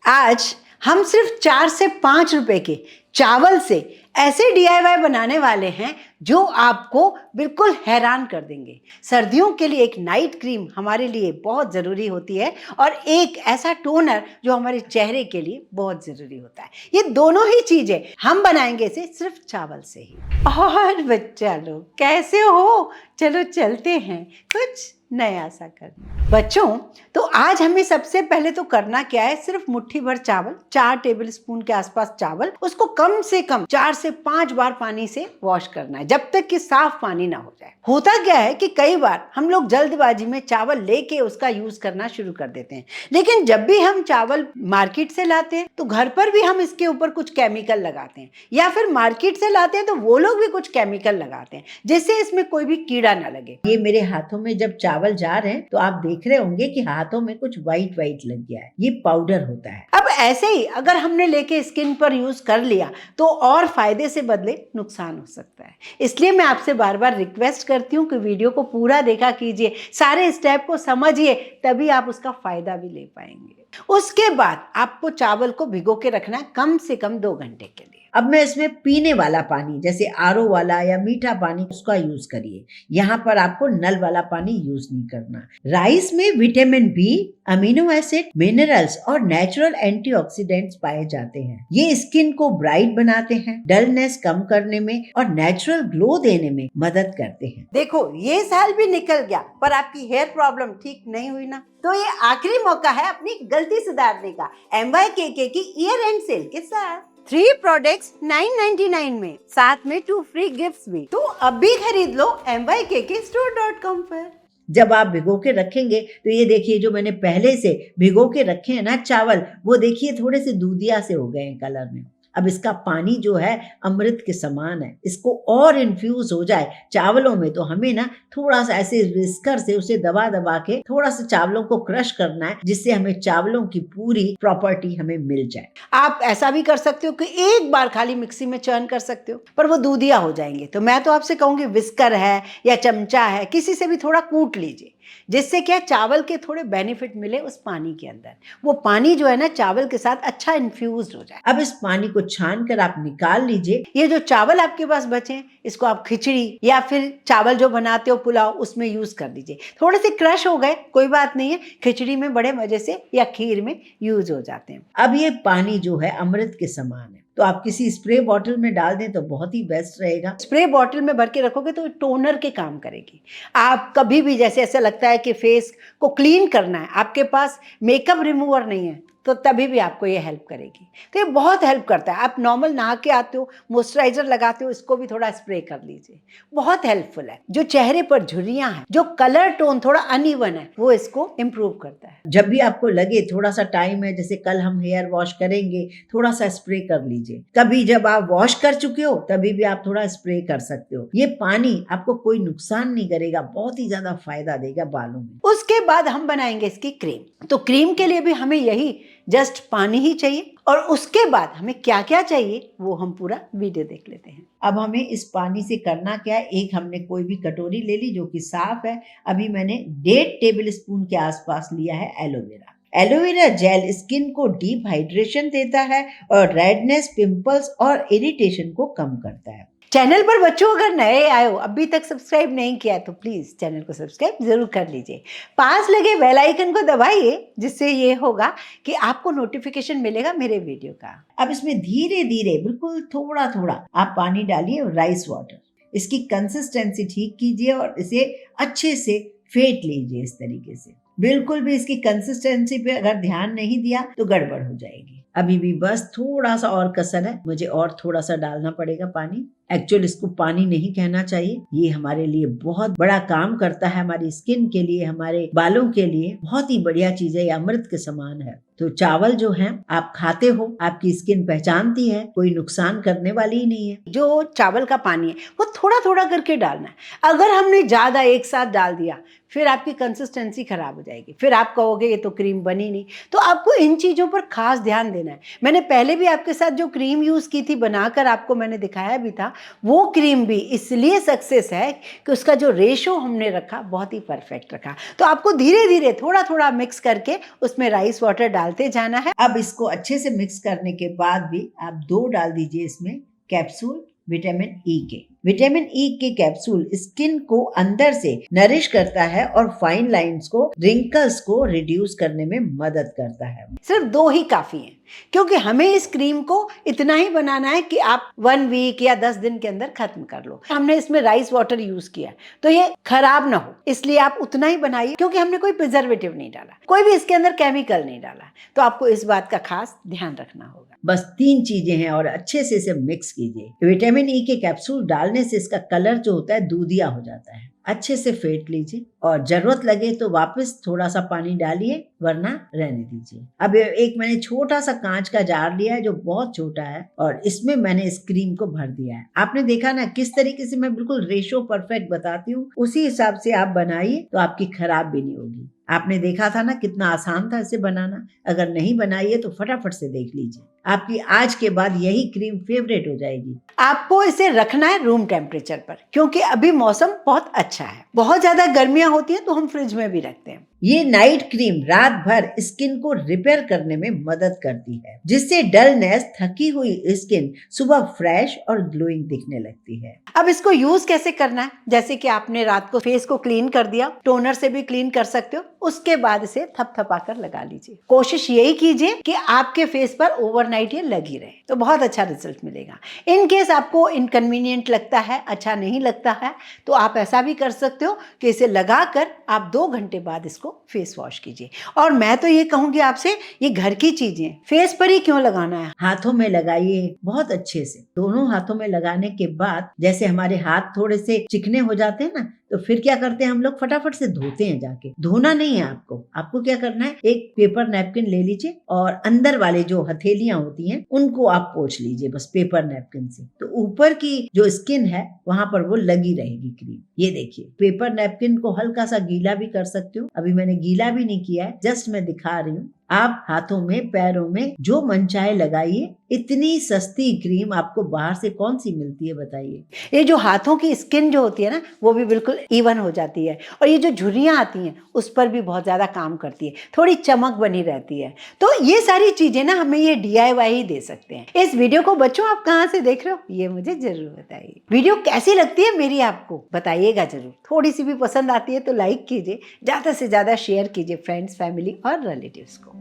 आज हम सिर्फ 4 से 5 रुपए के चावल से ऐसे डीआईवाई बनाने वाले हैं जो आपको बिल्कुल हैरान कर देंगे। सर्दियों के लिए एक नाइट क्रीम हमारे लिए बहुत ज़रूरी होती है और एक ऐसा टोनर जो हमारे चेहरे के लिए बहुत ज़रूरी होता है। ये दोनों ही चीज़ें हम बनाएंगे इसे सिर्फ चावल से ही। और बच्चा लोग कैसे हो? चलो चलते हैं कुछ नया सा करना। बच्चों, तो आज हमें सबसे पहले तो करना क्या है, सिर्फ मुट्ठी भर चावल, 4 टेबल स्पून के आसपास चावल, उसको कम से कम 4 से 5 बार पानी से वॉश करना है जब तक कि साफ पानी ना हो जाए। होता क्या है कि कई बार हम लोग जल्दबाजी में चावल लेके उसका यूज करना शुरू कर देते हैं, लेकिन जब भी हम चावल मार्केट से लाते हैं तो घर पर भी हम इसके ऊपर कुछ केमिकल लगाते हैं, या फिर मार्केट से लाते हैं तो वो लोग भी कुछ केमिकल लगाते हैं जिससे इसमें कोई भी कीड़ा ना लगे। ये मेरे हाथों में जब चावल जा रहे हैं तो आप देख रहे होंगे कि हाथों में कुछ व्हाइट व्हाइट लग गया है, ये पाउडर होता है। अब ऐसे ही अगर हमने लेके स्किन पर यूज कर लिया तो और फायदे से बदले नुकसान हो सकता है। इसलिए मैं आपसे बार बार रिक्वेस्ट करती हूँ कि वीडियो को पूरा देखा कीजिए, सारे स्टेप को समझिए, तभी आप उसका फायदा भी ले पाएंगे। उसके बाद आपको चावल को भिगो के रखना है कम से कम 2 घंटे के लिए। अब मैं इसमें पीने वाला पानी जैसे आरओ वाला या मीठा पानी उसका यूज करिए। यहाँ पर आपको नल वाला पानी यूज नहीं करना। राइस में vitamin B, amino acid, minerals और नेचुरल एंटीऑक्सीडेंट्स पाए जाते हैं। ये स्किन को ब्राइट बनाते हैं, डलनेस कम करने में और नेचुरल ग्लो देने में मदद करते हैं। देखो, ये साल भी निकल गया पर आपकी हेयर प्रॉब्लम ठीक नहीं हुई ना, तो ये आखिरी मौका है अपनी गलती सुधारने का MYKK की ईयर एंड सेल के साथ। 3 प्रोडक्ट्स 999 में, साथ में 2 फ्री गिफ्ट्स भी। तो अभी खरीद लो mykkstore.com पर। जब आप भिगो के रखेंगे तो ये देखिए जो मैंने पहले से भिगो के रखे हैं ना चावल, वो देखिए थोड़े से दूधिया से हो गए हैं कलर में। अब इसका पानी जो है अमृत के समान है, इसको और इन्फ्यूज हो जाए चावलों में तो हमें ना थोड़ा सा ऐसे विस्कर से उसे दबा दबा के थोड़ा सा चावलों को क्रश करना है, जिससे हमें चावलों की पूरी प्रॉपर्टी हमें मिल जाए। आप ऐसा भी कर सकते हो कि एक बार खाली मिक्सी में चर्न कर सकते हो, पर वो दूधिया हो जाएंगे। तो मैं तो आपसे कहूंगी विस्कर है या चमचा है, किसी से भी थोड़ा कूट लीजिए, जिससे क्या चावल के थोड़े बेनिफिट मिले उस पानी के अंदर। वो पानी जो है ना चावल के साथ अच्छा इन्फ्यूज हो जाए। अब इस पानी को छान कर आप निकाल लीजिए। ये जो चावल आपके पास बचे हैं इसको आप खिचड़ी या फिर चावल जो बनाते हो पुलाव उसमें यूज कर दीजिए। थोड़े से क्रश हो गए कोई बात नहीं है, खिचड़ी में बड़े मजे से या खीर में यूज हो जाते हैं। अब ये पानी जो है अमृत के समान है, तो आप किसी स्प्रे बॉटल में डाल दें तो बहुत ही बेस्ट रहेगा। स्प्रे बॉटल में भर के रखोगे तो टोनर के काम करेगी। आप कभी भी जैसे ऐसा लगता है कि फेस को क्लीन करना है, आपके पास मेकअप रिमूवर नहीं है, तो तभी भी आपको ये हेल्प करेगी। तो ये बहुत हेल्प करता है। आप नॉर्मल नहा के आते हो, मॉइस्चराइजर लगाते हो, इसको भी थोड़ा स्प्रे कर लीजिए, बहुत हेल्पफुल है। जो चेहरे पर झुर्रियां हैं, जो कलर टोन थोड़ा अनइवन है, वो इसको इम्प्रूव करता है। जब भी आपको लगे थोड़ा सा टाइम है, जैसे कल हम हेयर वॉश करेंगे, थोड़ा सा स्प्रे कर लीजिए। कभी जब आप वॉश कर चुके हो तभी भी आप थोड़ा स्प्रे कर सकते हो। ये पानी आपको कोई नुकसान नहीं करेगा, बहुत ही ज्यादा फायदा देगा बालों में। उसके बाद हम बनाएंगे इसकी क्रीम। तो क्रीम के लिए भी हमें यही जस्ट पानी ही चाहिए, और उसके बाद हमें क्या क्या चाहिए वो हम पूरा वीडियो देख लेते हैं। अब हमें इस पानी से करना क्या है, एक हमने कोई भी कटोरी ले ली जो कि साफ है। अभी मैंने 1.5 टेबल स्पून के आसपास लिया है एलोवेरा। एलोवेरा जेल स्किन को डीप हाइड्रेशन देता है और रेडनेस, पिंपल्स और इरिटेशन को कम करता है। चैनल पर बच्चों अगर नए आए हो, अभी तक सब्सक्राइब नहीं किया है तो प्लीज चैनल को सब्सक्राइब जरूर कर लीजिए। पास लगे बेल आइकन को दबाइए, जिससे ये होगा कि आपको नोटिफिकेशन मिलेगा मेरे वीडियो का। अब इसमें धीरे धीरे बिल्कुल थोड़ा थोड़ा आप पानी डालिए, राइस वाटर। इसकी कंसिस्टेंसी ठीक कीजिए और इसे अच्छे से फेंट लीजिए इस तरीके से। बिल्कुल भी इसकी कंसिस्टेंसी पे अगर ध्यान नहीं दिया तो गड़बड़ हो जाएगी। अभी भी बस थोड़ा सा और कसर है, मुझे और थोड़ा सा डालना पड़ेगा पानी। एक्चुअली इसको पानी नहीं कहना चाहिए, ये हमारे लिए बहुत बड़ा काम करता है, हमारी स्किन के लिए, हमारे बालों के लिए बहुत ही बढ़िया चीज है, ये अमृत के समान है। तो चावल जो है आप खाते हो, आपकी स्किन पहचानती है, कोई नुकसान करने वाली ही नहीं है। जो चावल का पानी है वो थोड़ा थोड़ा करके डालना है। अगर हमने ज्यादा एक साथ डाल दिया फिर आपकी कंसिस्टेंसी खराब हो जाएगी, फिर आप कहोगे ये तो क्रीम बनी नहीं। तो आपको इन चीजों पर खास ध्यान देना है। मैंने पहले भी आपके साथ जो क्रीम यूज की थी बनाकर आपको मैंने दिखाया भी था, वो क्रीम भी इसलिए सक्सेस है कि उसका जो रेशो हमने रखा बहुत ही परफेक्ट रखा। तो आपको धीरे धीरे थोड़ा थोड़ा मिक्स करके उसमें राइस वाटर डालते जाना है। अब इसको अच्छे से मिक्स करने के बाद भी आप 2 डाल दीजिए इसमें कैप्सूल विटामिन ई के। विटामिन ई के कैप्सूल स्किन को अंदर से नरिश करता है और फाइन लाइंस को, रिंकल्स को रिड्यूस करने में मदद करता है। सिर्फ 2 ही काफी हैं, क्योंकि हमें इस क्रीम को इतना ही बनाना है कि आप 1 वीक या 10 दिन के अंदर खत्म कर लो। हमने इसमें राइस वाटर यूज किया तो ये खराब ना हो, इसलिए आप उतना ही बनाइए, क्योंकि हमने कोई प्रिजर्वेटिव नहीं डाला, कोई भी इसके अंदर केमिकल नहीं डाला। तो आपको इस बात का खास ध्यान रखना होगा। बस 3 चीजें हैं और अच्छे से इसे मिक्स कीजिए। विटामिन ई के कैप्सूल डालने से इसका कलर जो होता है दूधिया हो जाता है। अच्छे से फेंट लीजिए और जरूरत लगे तो वापस थोड़ा सा पानी डालिए, वरना रहने दीजिए। अब एक मैंने छोटा सा कांच का जार लिया है जो बहुत छोटा है और इसमें मैंने इस क्रीम को भर दिया है। आपने देखा ना किस तरीके से मैं बिल्कुल रेशो परफेक्ट बताती हूँ, उसी हिसाब से आप बनाइए तो आपकी खराब भी नहीं होगी। आपने देखा था ना कितना आसान था इसे बनाना। अगर नहीं बनाइए तो फटाफट से देख लीजिए, आपकी आज के बाद यही क्रीम फेवरेट हो जाएगी। आपको इसे रखना है रूम टेम्परेचर पर, क्योंकि अभी मौसम बहुत अच्छा है। बहुत ज्यादा गर्मियां होती हैं तो हम फ्रिज में भी रखते हैं। ये नाइट क्रीम रात भर स्किन को रिपेयर करने में मदद करती है, जिससे डलनेस, थकी हुई स्किन सुबह फ्रेश और ग्लोइंग दिखने लगती है। अब इसको यूज कैसे करना है? जैसे कि आपने रात को फेस को क्लीन कर दिया, टोनर से भी क्लीन कर सकते हो, उसके बाद इसे थपथपा कर लगा लीजिए। कोशिश यही कीजिए कि आपके फेस पर ओवरनाइट ये लगी रहे, तो बहुत अच्छा रिजल्ट मिलेगा। इन केस आपको इनकन्वीनियंट लगता है, अच्छा नहीं लगता है, तो आप ऐसा भी कर सकते हो कि इसे लगाकर आप 2 घंटे बाद इसको फेस वॉश कीजिए। और मैं तो ये कहूंगी आपसे, ये घर की चीजें फेस पर ही क्यों लगाना है, हाथों में लगाइए बहुत अच्छे से। दोनों हाथों में लगाने के बाद जैसे हमारे हाथ थोड़े से चिकने हो जाते हैं ना, तो फिर क्या करते हैं हम लोग, फटाफट से धोते हैं जाके। धोना नहीं है आपको क्या करना है, एक पेपर नैपकिन ले लीजिए और अंदर वाले जो हथेलियां होती हैं उनको आप पोंछ लीजिए बस पेपर नैपकिन से। तो ऊपर की जो स्किन है वहां पर वो लगी रहेगी क्रीम। ये देखिए, पेपर नैपकिन को हल्का सा गीला भी कर सकते हो। अभी मैंने गीला भी नहीं किया है, जस्ट मैं दिखा रही हूँ। आप हाथों में, पैरों में जो मन चाहे लगाइए। इतनी सस्ती क्रीम आपको बाहर से कौन सी मिलती है बताइए। ये जो हाथों की स्किन जो होती है ना, वो भी बिल्कुल इवन हो जाती है, और ये जो झुर्रियां आती हैं उस पर भी बहुत ज्यादा काम करती है, थोड़ी चमक बनी रहती है। तो ये सारी चीजें ना हमें ये DIY ही दे सकते हैं। इस वीडियो को बच्चों आप कहाँ से देख रहे हो ये मुझे जरूर बताइए। वीडियो कैसी लगती है मेरी आपको बताइएगा जरूर। थोड़ी सी भी पसंद आती है तो लाइक कीजिए, ज्यादा से ज्यादा शेयर कीजिए फ्रेंड्स, फैमिली और रिलेटिव्स को।